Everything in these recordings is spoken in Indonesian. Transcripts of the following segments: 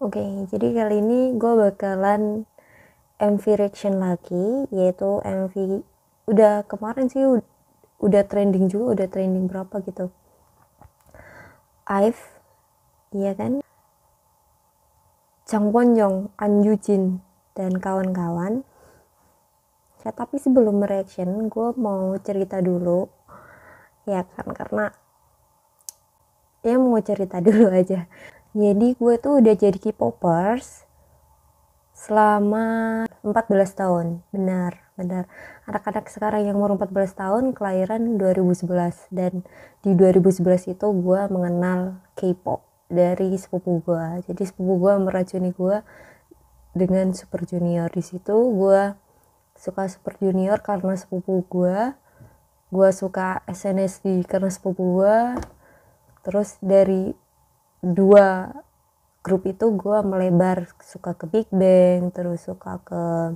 Oke, jadi kali ini gue bakalan MV reaction lagi, yaitu MV udah kemarin sih udah trending juga, udah trending berapa gitu. IVE, iya kan? Jang Won-young, An Yu-jin, dan kawan-kawan. Ya, tapi sebelum reaction, gue mau cerita dulu, ya kan? Karena ya mau cerita dulu aja. Jadi gue tuh udah jadi K-popers selama 14 tahun. Benar. Anak-anak sekarang yang umur 14 tahun kelahiran 2011, dan di 2011 itu gue mengenal K-pop dari sepupu gue. Jadi sepupu gue meracuni gue dengan Super Junior. Di situ gue suka Super Junior karena sepupu gue suka SNSD karena sepupu gue. Terus dari dua grup itu gue melebar, suka ke Big Bang, terus suka ke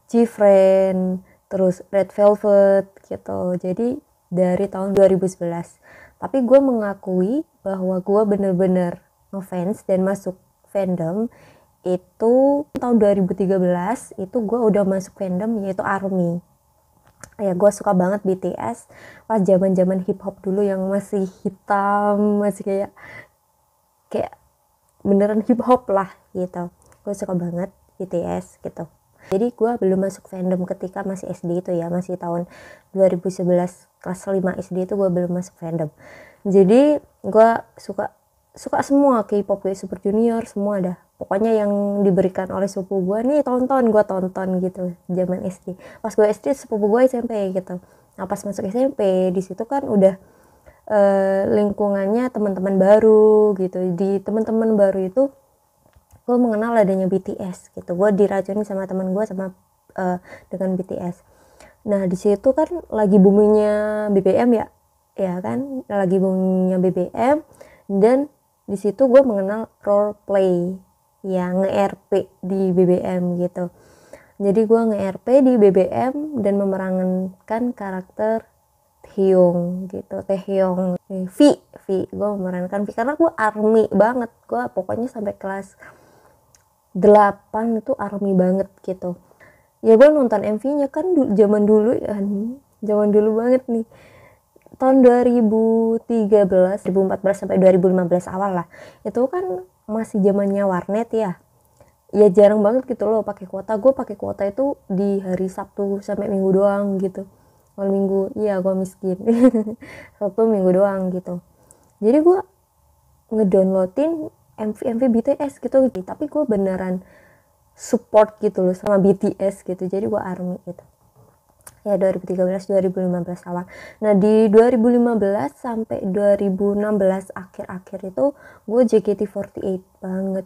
G-Friend, terus Red Velvet gitu. Jadi dari tahun 2011. Tapi gue mengakui bahwa gue bener-bener ngefans dan masuk fandom itu tahun 2013. Itu gue udah masuk fandom, yaitu ARMY. Ya, gue suka banget BTS pas zaman hip hop dulu yang masih hitam, masih kayak beneran hip hop lah gitu. Gue suka banget BTS gitu. Jadi gue belum masuk fandom ketika masih SD itu ya, masih tahun 2011 kelas 5 SD itu gue belum masuk fandom. Jadi gue suka semua K-pop, kayak Super Junior, semua dah. Pokoknya yang diberikan oleh sepupu gue nih tonton, gue tonton gitu zaman SD. Pas gue SD sepupu gue SMP gitu. Nah pas masuk SMP di situ kan udah lingkungannya teman-teman baru gitu. Di teman-teman baru itu gue mengenal adanya BTS gitu. Gue diracuni sama teman gue sama dengan BTS. Nah di situ kan lagi boomingnya BBM ya kan, lagi boomingnya BBM, dan di situ gue mengenal role play yang nge-RP di BBM gitu. Jadi gue nge-RP di BBM dan memerankan karakter Taehyung gitu, Taehyung V gue memerankan V karena gue ARMY banget. Gue pokoknya sampai kelas 8 itu ARMY banget gitu. Ya gue nonton MV-nya kan zaman dulu ya, zaman dulu banget nih, tahun 2013, 2014 sampai 2015 awal lah. Itu kan masih zamannya warnet ya. Ya jarang banget gitu loh pakai kuota. Gue pakai kuota itu di hari Sabtu sampai Minggu doang gitu. Kalau Minggu, iya gue miskin. Sabtu Minggu doang gitu. Jadi gue ngedownloadin MV BTS gitu. Tapi gue beneran support gitu loh sama BTS gitu. Jadi gue ARMY gitu. Ya 2013 2015 awal. Nah di 2015 sampai 2016 akhir-akhir itu gue JKT48 banget.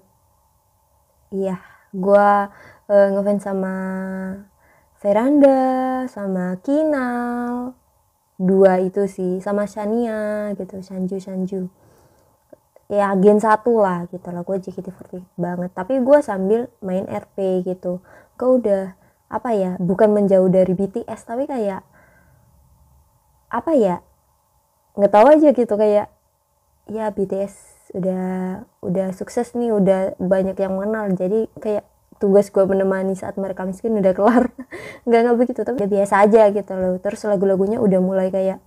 Iya, gue ngefans sama Veranda, sama Kinal, dua itu sih, sama Shania gitu, Sanju. Ya gen 1 lah gitu lah, gue JKT48 banget. Tapi gue sambil main RP gitu. Gue udah apa ya, bukan menjauh dari BTS, tapi kayak apa ya, nggak tahu aja gitu, kayak ya BTS udah sukses nih, udah banyak yang mengenal, jadi kayak tugas gue menemani saat mereka miskin udah kelar. nggak begitu, tapi udah biasa aja gitu loh. Terus lagu-lagunya udah mulai kayak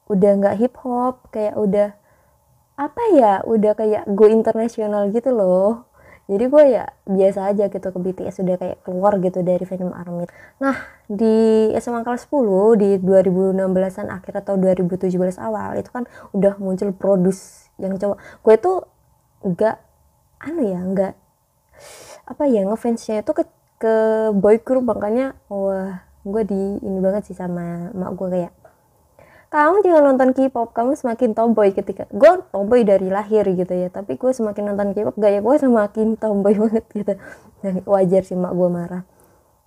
udah nggak hip hop, kayak udah apa ya, udah kayak go internasional gitu loh. Jadi gue ya biasa aja gitu ke BTS, udah kayak keluar gitu dari fandom ARMY. Nah di SMA kelas 10 di 2016an akhir atau 2017 awal itu kan udah muncul produce yang cowok. Gue tuh nggak nggak apa ya, ngefansnya itu ke boy group, makanya wah gue di ini banget sih sama mak gue, kayak kamu jangan nonton K-pop, kamu semakin tomboy. Ketika gue tomboy dari lahir gitu ya, tapi gue semakin nonton K-pop gaya gue semakin tomboy banget gitu. Dan wajar sih mak gue marah.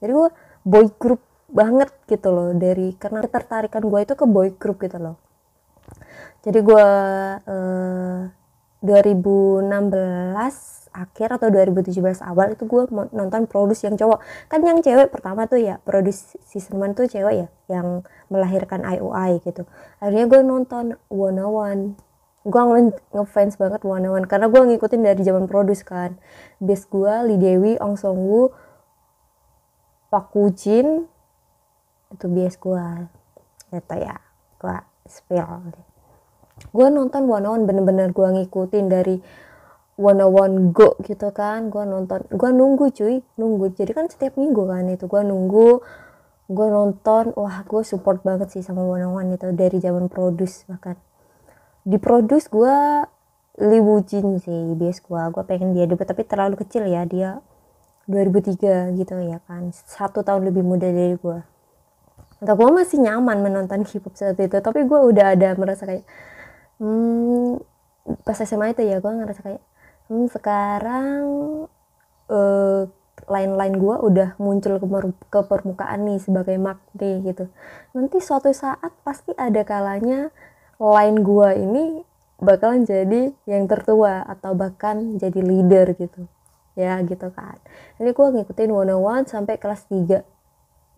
Jadi gue boy group banget gitu loh, dari karena ketertarikan gue itu ke boy group gitu loh. Jadi gue 2016 akhir atau 2017 awal itu gue nonton produce yang cowok. Kan yang cewek pertama tuh ya, produce season 1 tuh cewek ya, yang melahirkan IOI gitu. Akhirnya gue nonton One Gue ngefans banget One on One karena gue ngikutin dari zaman produce kan. Base gue Lee Dewi, Ong Song Woo, Pak Kujin, itu base gue gitu ya. Gue spill deh. Gue nonton One on One bener-bener gue ngikutin dari One on One Go gitu kan. Gue nonton, gue nunggu cuy, nunggu. Jadi kan setiap minggu kan itu gue nunggu, gue nonton. Wah, gue support banget sih sama One on One itu dari zaman produce. Bahkan di produce gue Lee Woo Jin sih base gue pengen dia debut, tapi terlalu kecil ya, dia 2003 gitu ya kan, 1 tahun lebih muda dari gue. Atau gue masih nyaman menonton K-pop saat itu, tapi gue udah ada merasa kayak pas SMA itu ya gue ngerasa kayak sekarang line-line gue udah muncul ke permukaan nih sebagai magnet gitu. Nanti suatu saat pasti ada kalanya line gue ini bakalan jadi yang tertua atau bahkan jadi leader gitu ya gitu kan. Jadi gue ngikutin One on One sampai kelas 3,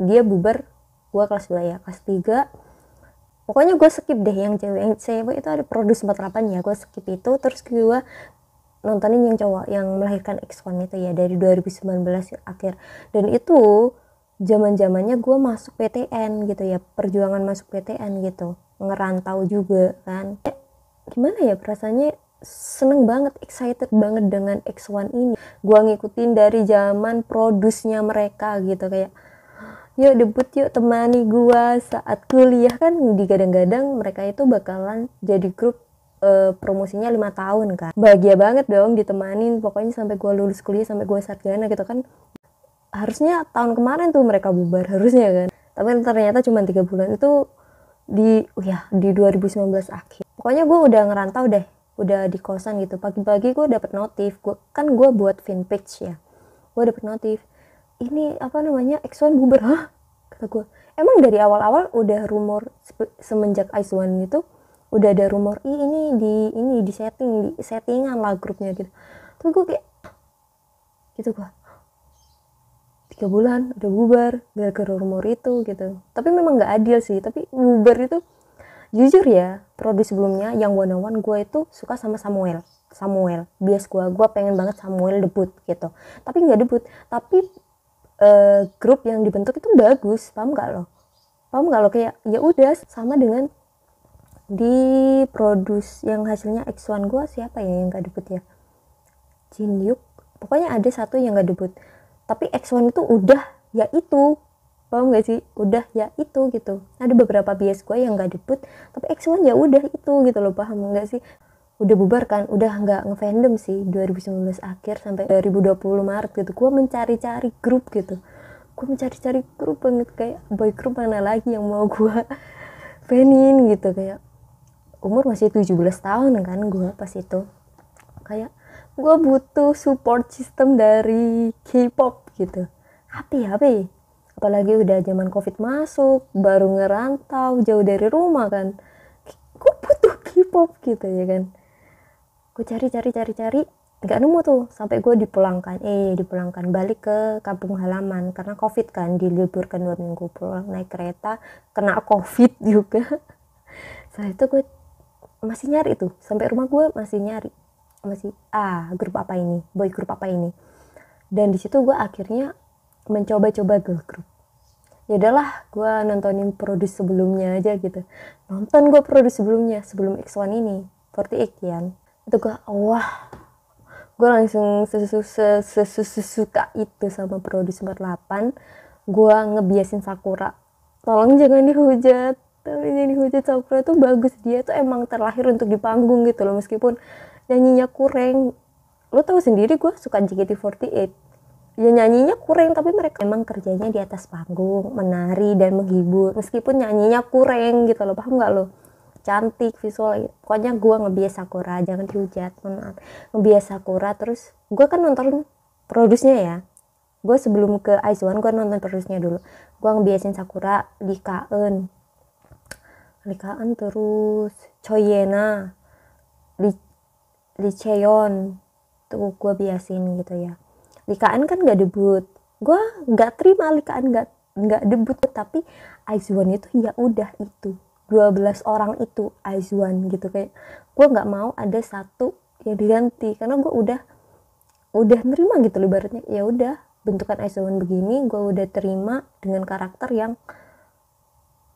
dia bubar, gue kelas 2 ya, kelas 3 pokoknya gue skip deh yang cewek itu ada Produce 48 ya, gue skip itu. Terus gue nontonin yang cowok yang melahirkan X1 itu ya dari 2019 akhir. Dan itu zaman-zamannya gue masuk PTN gitu ya, perjuangan masuk PTN gitu, ngerantau juga kan. Gimana ya perasaannya, seneng banget, excited banget dengan X1 ini. Gue ngikutin dari zaman produsnya mereka gitu, kayak yuk debut yuk temani gue saat kuliah kan. Digadang-gadang mereka itu bakalan jadi grup promosinya 5 tahun kan. Bahagia banget dong ditemanin pokoknya sampai gue lulus kuliah, sampai gue sarjana gitu kan. Harusnya tahun kemarin tuh mereka bubar harusnya kan, tapi ternyata cuma 3 bulan itu di 2019 akhir. Pokoknya gue udah ngerantau deh, udah di kosan gitu. Pagi-pagi gue dapet notif, gue buat fanpage ya, gue dapet notif ini apa namanya X1 bubar. Hah, kata gue, emang dari awal-awal udah rumor semenjak X1 itu udah ada rumor ini di settingan lah grupnya gitu. Terus gue kayak gitu, gue 3 bulan udah bubar gara-gara rumor itu gitu. Tapi memang nggak adil sih, tapi bubar itu jujur ya. Produk sebelumnya yang One on One gue itu suka sama Samuel bias gue pengen banget Samuel debut gitu, tapi nggak debut. Tapi grup yang dibentuk itu bagus, paham gak lo kayak ya udah sama dengan di produce yang hasilnya X1 gue, siapa ya yang gak debut ya, Jin Hyuk, pokoknya ada satu yang gak debut. Tapi X1 itu udah ya itu, paham gak sih, udah ya itu gitu. Ada beberapa bias gue yang gak debut tapi X1 ya udah itu gitu loh, paham gak sih. Udah bubar kan, udah nggak ngefandom sih 2019 akhir sampai 2020 Maret gitu. Gue mencari-cari grup gitu, gue mencari-cari grup banget, kayak boy group mana lagi yang mau gue fanin gitu. Kayak umur masih 17 tahun kan gue pas itu, kayak gue butuh support system dari K-pop gitu. Happy apalagi udah zaman covid masuk, baru ngerantau jauh dari rumah kan, gue butuh K-pop gitu ya kan. Gue cari nggak nemu tuh, sampai gue dipulangkan balik ke kampung halaman karena covid kan, diliburkan 2 minggu, pulang naik kereta kena covid juga. Setelah itu gue masih nyari tuh, sampai rumah gue masih nyari, grup apa ini, boy grup apa ini. Dan di situ gue akhirnya mencoba-coba girl group. Ya udahlah, gue nontonin produce sebelumnya aja gitu. Nonton gue produce sebelumnya, sebelum X1 ini 48 ya. Itu gue langsung sesuka itu sama Produce 48. Gue ngebiasin Sakura, tolong jangan dihujat Sakura tuh bagus, dia tuh emang terlahir untuk di panggung gitu loh, meskipun nyanyinya kurang. Lo tahu sendiri gue suka JKT48 ya, nyanyinya kurang tapi mereka emang kerjanya di atas panggung, menari dan menghibur, meskipun nyanyinya kurang gitu loh, paham gak lo. Cantik visual, pokoknya gue ngebias Sakura, jangan dihujat, maaf, ngebias Sakura. Terus gue kan nonton produsnya ya, gue sebelum ke Ice1 gue nonton produsnya dulu. Gue ngebiasin Sakura, Lee Kaen, terus Choyena, Lee Cheon tuh gue biasin gitu ya. Lee Kaen kan gak debut, gue gak terima Lee Kaen gak debut, tapi Ice1 itu ya udah itu 12 orang itu IZ*ONE gitu. Kayak gue nggak mau ada satu yang diganti karena gue udah nerima gitu loh, ibaratnya ya udah bentukan IZ*ONE begini, gue udah terima dengan karakter yang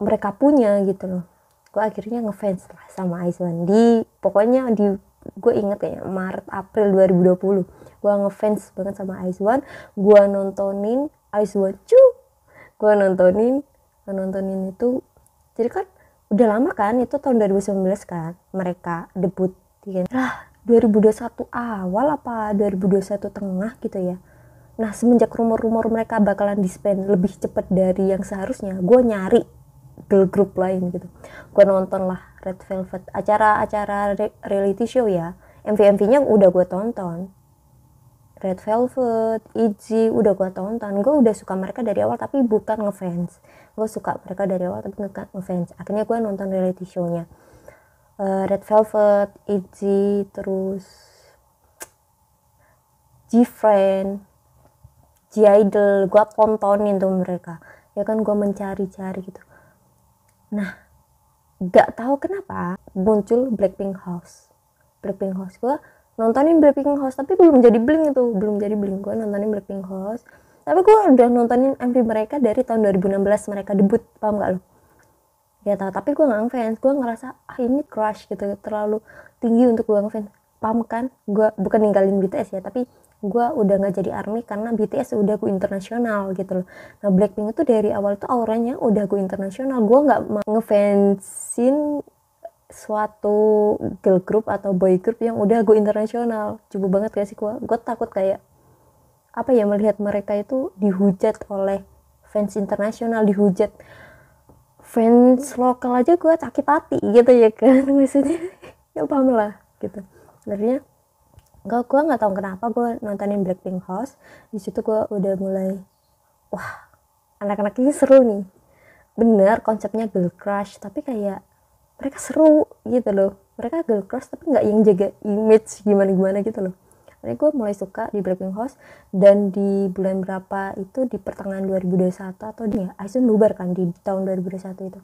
mereka punya gitu loh. Gue akhirnya ngefans lah sama IZ*ONE pokoknya gue inget kayak Maret April 2020 gue ngefans banget sama IZ*ONE. Gue nontonin IZ*ONE gue nontonin itu. Jadi kan udah lama kan, itu tahun 2019 kan mereka debut ya. Lah 2021 awal apa 2021 tengah gitu ya. Nah semenjak rumor-rumor mereka bakalan disband lebih cepat dari yang seharusnya, gue nyari girl group lain gitu. Gue nonton lah Red Velvet, acara reality show ya, MV-nya udah gue tonton. Red Velvet, ITZY udah gue tonton. Gue udah suka mereka dari awal tapi bukan ngefans. Gue suka mereka dari awal tapi bukan ngefans. Akhirnya gue nonton reality show-nya Red Velvet, ITZY, terus G-Friend, G-Idol. Gue tontonin tuh mereka ya kan, gue mencari-cari gitu. Nah gak tahu kenapa muncul Blackpink House. Gue nontonin Blackpink House tapi belum jadi Blink. Gue nontonin Blackpink House tapi gue udah nontonin MV mereka dari tahun 2016 mereka debut, paham gak lo? Ya tau, tapi gue gak ngefans. Gue ngerasa ini crush gitu, terlalu tinggi untuk gue ngefans, paham kan? Gue bukan ninggalin BTS ya, tapi gue udah gak jadi ARMY karena BTS udah go internasional gitu loh. Nah Blackpink itu dari awal tuh auranya udah go internasional. Gue gak mau ngefansin suatu girl group atau boy group yang udah go internasional. Coba banget gak sih gue takut kayak apa ya, melihat mereka itu dihujat oleh fans internasional, dihujat fans lokal aja gue sakit hati gitu ya kan. Maksudnya ya paham lah gitu. Sebenarnya gue nggak tahu kenapa gue nontonin Blackpink House. Di situ gue udah mulai wah anak-anak ini seru nih, bener konsepnya girl crush tapi kayak mereka seru gitu loh. Mereka girl crush tapi nggak yang jaga image gimana gitu loh. Jadi gue mulai suka di Blackpink House. Dan di bulan berapa itu, di pertengahan 2021 atau dia IZ*ONE bubar kan di tahun 2021 itu.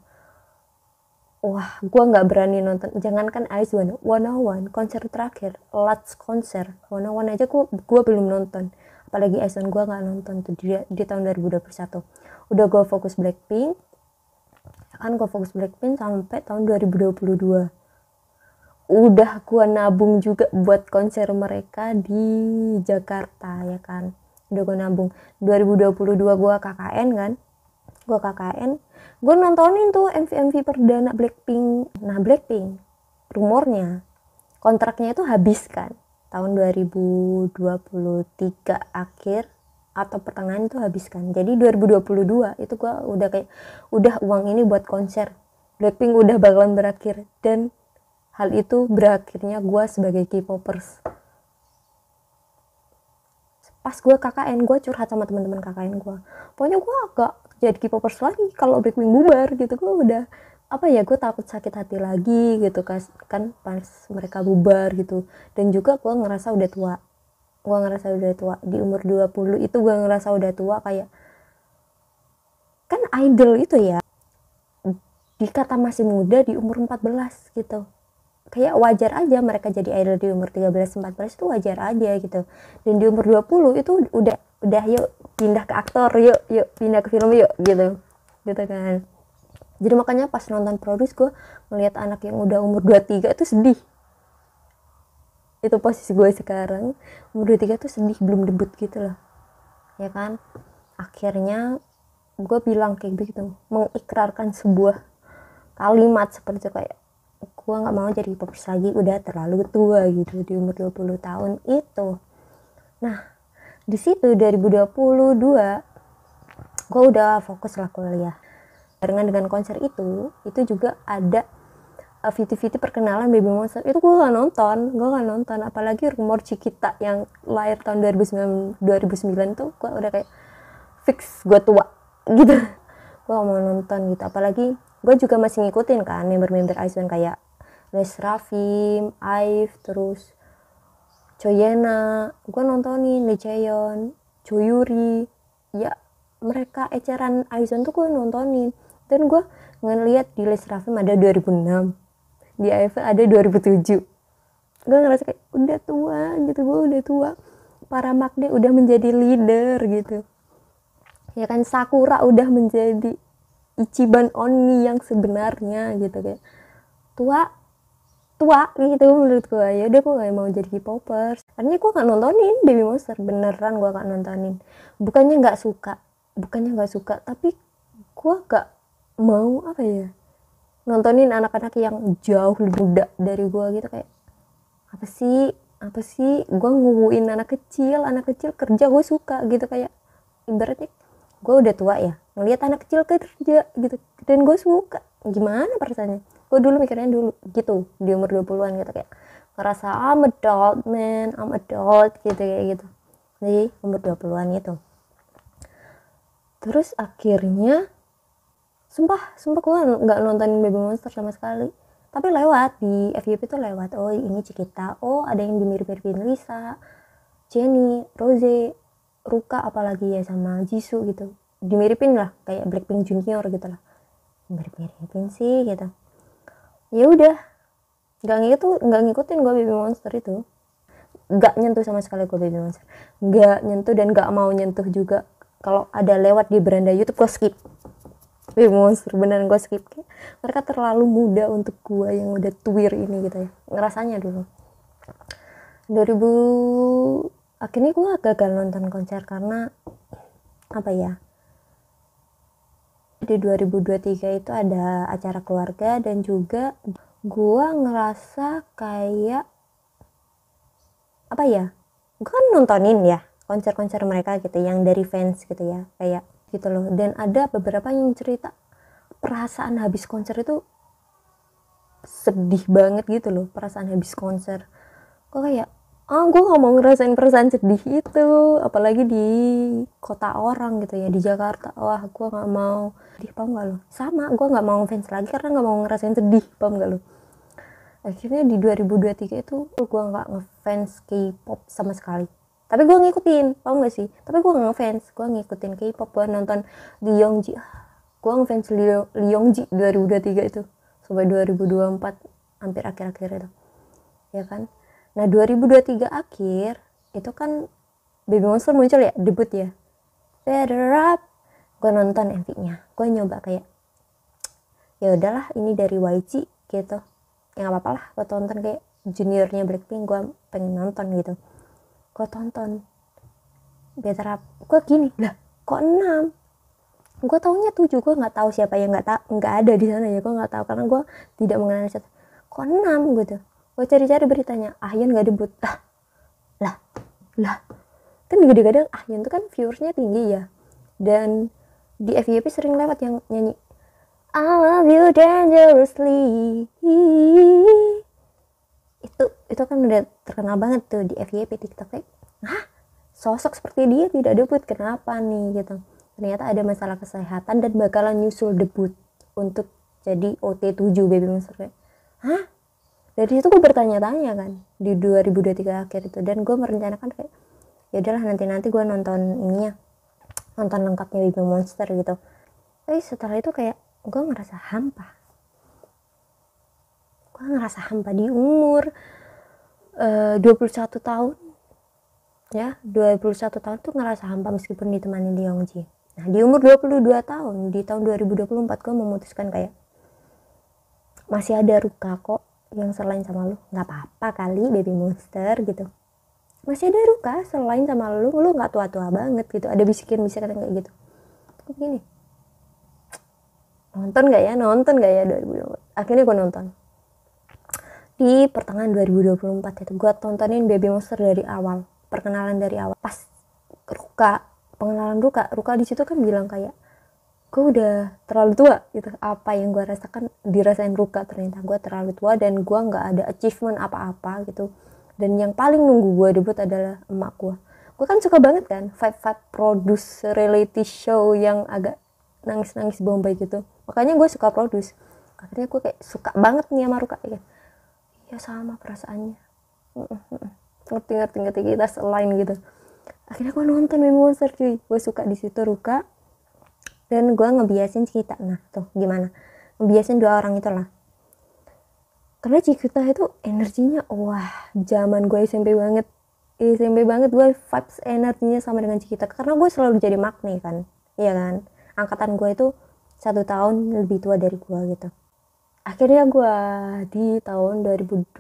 Wah gue nggak berani nonton, jangankan IZ*ONE, 101 konser terakhir, last konser 101 aja gue belum nonton, apalagi IZ*ONE gue nggak nonton tuh di tahun 2021. Udah gue fokus Blackpink sampai tahun 2022. Udah gue nabung juga buat konser mereka di Jakarta ya kan. Udah gue nabung 2022 gue KKN kan. Gue nontonin tuh MV perdana Blackpink. Nah Blackpink rumornya kontraknya itu habis kan tahun 2023 akhir atau pertengahan itu habis kan. Jadi 2022 itu gue udah uang ini buat konser Blackpink udah bakalan berakhir. Dan hal itu berakhirnya gue sebagai K-popers. Pas gue KKN, gue curhat sama teman-teman KKN gue. Pokoknya gue agak jadi K-popers lagi kalau Blackpink bubar gitu. Gue udah gue takut sakit hati lagi gitu kan pas mereka bubar gitu. Dan juga gue ngerasa udah tua. Di umur 20 itu gue ngerasa udah tua. Kayak kan idol itu ya dikata masih muda di umur 14 gitu. Kayak wajar aja mereka jadi idol di umur 13-14 itu wajar aja gitu. Dan di umur 20 itu udah yuk pindah ke aktor, yuk pindah ke film yuk gitu kan. Jadi makanya pas nonton Produce gue ngeliat anak yang udah umur 23 itu sedih. Itu posisi gue sekarang, umur 23 tuh sedih, belum debut gitu loh ya kan. Akhirnya gue bilang kayak gitu, mengikrarkan sebuah kalimat seperti itu, kayak gue gak mau jadi popers lagi, udah terlalu tua gitu di umur 20 tahun itu. Nah di situ 2022 gue udah fokus lah kuliah. Barengan dengan konser itu juga ada VT perkenalan Baby Monster. Itu gue gak nonton. Apalagi rumor Cikita yang lahir tahun 2009 tuh gue udah kayak fix gue tua gitu. Gue gak mau nonton gitu. Apalagi gue juga masih ngikutin kan member IZ*ONE kayak Les Rafim, IVE, terus Choyena. Gue nontonin Lee Chaeyeon, Choyuri. Ya mereka eceran IZ*ONE tuh gue nontonin. Dan gue ngeliat di list Rafim ada 2006, di AFL ada 2007. Gue ngerasa kayak udah tua gitu, gue udah tua. Para Magde udah menjadi leader gitu, ya kan. Sakura udah menjadi Ichiban Oni yang sebenarnya gitu, kayak tua gitu menurut gue. Ya udah, gue gak mau jadi K-popers. Artinya gue gak nontonin Baby Monster, beneran gue gak nontonin. Bukannya gak suka, tapi gue gak mau apa ya, nontonin anak-anak yang jauh lebih muda dari gue gitu. Kayak apa sih gue ngubuin anak kecil kerja. Gue suka gitu, kayak ibaratnya gue udah tua ya, ngelihat anak kecil kerja gitu, dan gue suka. Gimana perasaannya? Gue dulu mikirnya dulu gitu, di umur 20-an gitu, kayak ngerasa I'm adult gitu, kayak gitu di umur 20-an itu. Terus akhirnya sumpah gue nggak nontonin Baby Monster sama sekali, tapi lewat di FYP tuh lewat, oh ini Cikita, oh ada yang dimirip-miripin Lisa, Jennie, Rose, Ruka apalagi ya, sama Jisoo gitu, dimiripin lah kayak Blackpink Junior gitu lah, mirip-miripin sih gitu. Ya udah, nggak ngikutin gue Baby Monster itu, nggak nyentuh sama sekali gue Baby Monster, nggak nyentuh dan nggak mau nyentuh juga. Kalau ada lewat di beranda YouTube gue skip. Baby Monster beneran gue skip, kayak mereka terlalu muda untuk gue yang udah tuir ini gitu ya, ngerasanya dulu. 2000 akhirnya gue gagal nonton konser karena apa ya, di 2023 itu ada acara keluarga, dan juga gue ngerasa kayak apa ya, gue kan nontonin ya konser-konser mereka gitu yang dari fans gitu ya, kayak gitu loh. Dan ada beberapa yang cerita perasaan habis konser itu sedih banget gitu loh, perasaan habis konser. Gue kayak gue gak mau ngerasain perasaan sedih itu, apalagi di kota orang gitu ya, di Jakarta. Wah, gue gak mau sedih, paham gak lo? Sama, gue gak mau fans lagi karena gak mau ngerasain sedih, paham gak lo? Akhirnya di 2023 itu gue gak ngefans K-pop sama sekali, tapi gue ngikutin, paham gak sih? Tapi gue gak ngefans, gue ngikutin K-pop. Gue nonton Lee Youngji, gue ngefans Lee Youngji 2023 itu sampai 2024 hampir akhir-akhir itu, ya kan. Nah 2023 akhir itu kan Baby Monster muncul ya, debut ya, Better Up. Gue nonton MV-nya, gue nyoba kayak ya udahlah ini dari YG gitu, ya nggak apa-apa lah gue tonton, kayak juniornya Blackpink gue pengen nonton gitu. Gue tonton Better Up, gue gini lah, kok 6? Gue taunya 7, gue nggak tahu siapa yang nggak ada di sana ya, gue nggak tahu karena gue tidak mengenal siapa. Kok 6 gitu? Gue cari-cari beritanya, Ahyeon nggak debut. Lah kan gede-gede Ahyeon tuh kan viewersnya tinggi ya, dan di FYP sering lewat yang nyanyi I love you dangerously. Itu kan udah terkenal banget tuh di FYP TikTok. Kayak sosok seperti dia tidak debut, kenapa nih gitu. Ternyata ada masalah kesehatan dan bakalan nyusul debut untuk jadi OT7 Baby Monster. Dari itu gue bertanya-tanya kan di 2023 akhir itu, dan gue merencanakan kayak ya udahlah nanti gue nonton ininya, nonton lengkapnya Baby Monster gitu. Tapi setelah itu kayak gue ngerasa hampa di umur 21 tahun ya, 21 tahun tuh ngerasa hampa meskipun ditemani Lee Youngji. Nah di umur 22 tahun, di tahun 2024 gue memutuskan kayak masih ada Ruka kok yang selain sama lu, nggak apa-apa kali Baby Monster gitu, masih ada Ruka selain sama lu nggak tua-tua banget gitu. Ada bisikan-bisikan kayak gitu. Gini, nonton gak ya 2024. Akhirnya gue nonton di pertengahan 2024 itu. Gue tontonin Baby Monster dari awal, perkenalan dari awal. Pas pengenalan Ruka di situ kan bilang kayak gue udah terlalu tua gitu. Apa yang gue rasakan dirasain Ruka, ternyata gue terlalu tua dan gue nggak ada achievement apa-apa gitu. Dan yang paling nunggu gue debut adalah emak gue. Gue kan suka banget kan Five produce reality show yang agak nangis-nangis Bombay gitu, makanya gue suka produce. Akhirnya gue kayak suka banget nih sama Ruka ya. Ya sama perasaannya, ngerti kita selain gitu. Akhirnya gue nonton Baby Monster cuy, gue suka di situ Ruka. dan gue ngebiasin Cikita. Nah tuh gimana ngebiasin 2 orang itulah, karena Cikita itu energinya wah zaman gue SMP banget gue vibes energinya sama dengan Cikita, karena gue selalu jadi Magni kan, iya kan, angkatan gue itu 1 tahun lebih tua dari gue gitu. Akhirnya gue di tahun 2024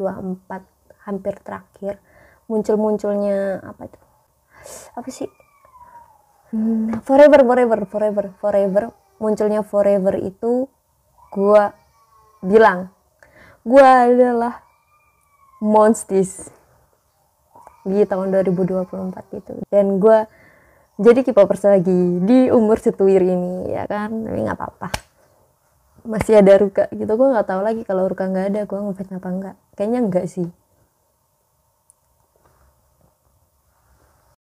hampir terakhir munculnya apa sih forever munculnya forever itu. Gue bilang gue adalah Monstis di tahun 2024 gitu, dan gue jadi K-popers lagi di umur setuir ini ya kan, tapi nggak apa-apa, masih ada Ruka gitu. Gue nggak tahu lagi kalau Ruka nggak ada gue ngefans apa enggak, kayaknya enggak sih.